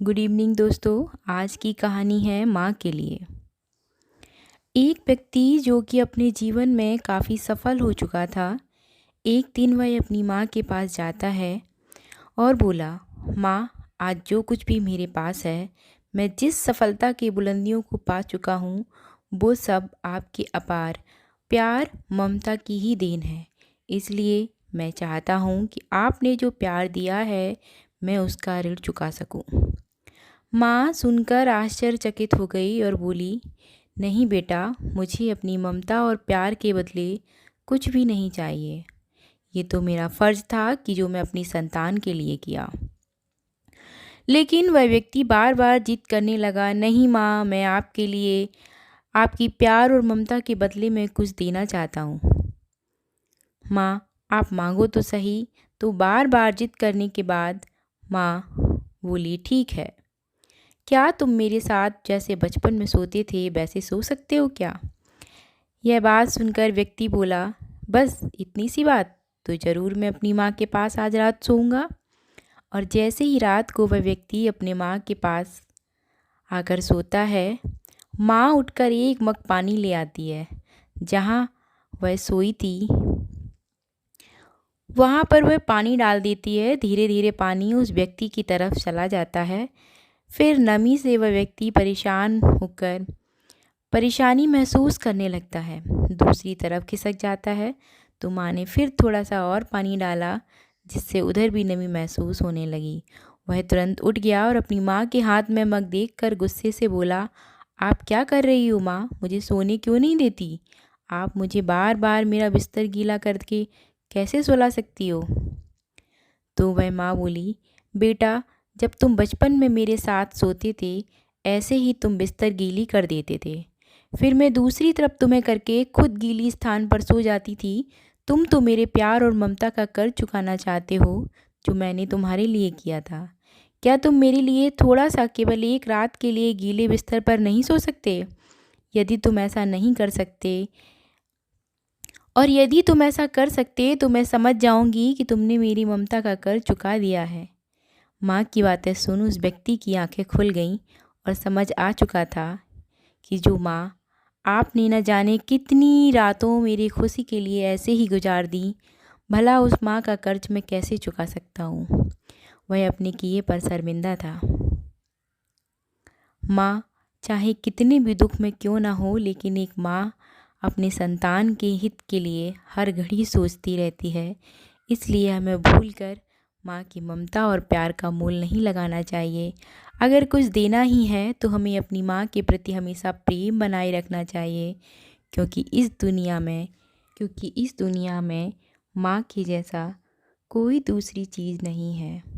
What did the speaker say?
Good evening दोस्तों। आज की कहानी है माँ के लिए। एक व्यक्ति जो कि अपने जीवन में काफ़ी सफल हो चुका था, एक दिन वह अपनी माँ के पास जाता है और बोला, माँ, आज जो कुछ भी मेरे पास है, मैं जिस सफलता की बुलंदियों को पा चुका हूँ, वो सब आपके अपार प्यार ममता की ही देन है। इसलिए मैं चाहता हूँ कि आपने जो प्यार दिया है, मैं उसका ऋण चुका सकूँ। माँ सुनकर आश्चर्यचकित हो गई और बोली, नहीं बेटा, मुझे अपनी ममता और प्यार के बदले कुछ भी नहीं चाहिए। ये तो मेरा फ़र्ज़ था कि जो मैं अपनी संतान के लिए किया। लेकिन वह व्यक्ति बार बार जिद करने लगा, नहीं माँ, मैं आपके लिए आपकी प्यार और ममता के बदले में कुछ देना चाहता हूँ। माँ, आप मांगो तो सही। तो बार बार जिद करने के बाद माँ बोली, ठीक है, क्या तुम मेरे साथ जैसे बचपन में सोते थे वैसे सो सकते हो क्या? यह बात सुनकर व्यक्ति बोला, बस इतनी सी बात, तो ज़रूर मैं अपनी माँ के पास आज रात सोऊंगा। और जैसे ही रात को वह व्यक्ति अपने माँ के पास आकर सोता है, माँ उठकर एक मग पानी ले आती है। जहाँ वह सोई थी वहाँ पर वह पानी डाल देती है। धीरे धीरे पानी उस व्यक्ति की तरफ चला जाता है। फिर नमी से वह व्यक्ति परेशान होकर परेशानी महसूस करने लगता है, दूसरी तरफ खिसक जाता है। तो माँ ने फिर थोड़ा सा और पानी डाला, जिससे उधर भी नमी महसूस होने लगी। वह तुरंत उठ गया और अपनी माँ के हाथ में मग देखकर गुस्से से बोला, आप क्या कर रही हो माँ? मुझे सोने क्यों नहीं देती? आप मुझे बार बार मेरा बिस्तर गीला करके कैसे सुला सकती हो? तो वह माँ बोली, बेटा, जब तुम बचपन में मेरे साथ सोते थे, ऐसे ही तुम बिस्तर गीली कर देते थे। फिर मैं दूसरी तरफ तुम्हें करके खुद गीली स्थान पर सो जाती थी। तुम तो मेरे प्यार और ममता का कर्ज चुकाना चाहते हो, जो मैंने तुम्हारे लिए किया था। क्या तुम मेरे लिए थोड़ा सा, केवल एक रात के लिए गीले बिस्तर पर नहीं सो सकते? यदि तुम ऐसा नहीं कर सकते, और यदि तुम ऐसा कर सकते, तो मैं समझ जाऊंगी कि तुमने मेरी ममता का कर्ज चुका दिया है। माँ की बातें सुन उस व्यक्ति की आंखें खुल गईं और समझ आ चुका था कि जो माँ आपने न जाने कितनी रातों मेरी खुशी के लिए ऐसे ही गुजार दी, भला उस माँ का कर्ज मैं कैसे चुका सकता हूँ। वह अपने किए पर शर्मिंदा था। माँ चाहे कितने भी दुख में क्यों ना हो, लेकिन एक माँ अपने संतान के हित के लिए हर घड़ी सोचती रहती है। इसलिए हमें भूलकर माँ की ममता और प्यार का मोल नहीं लगाना चाहिए। अगर कुछ देना ही है तो हमें अपनी माँ के प्रति हमेशा प्रेम बनाए रखना चाहिए, क्योंकि इस दुनिया में माँ के जैसा कोई दूसरी चीज़ नहीं है।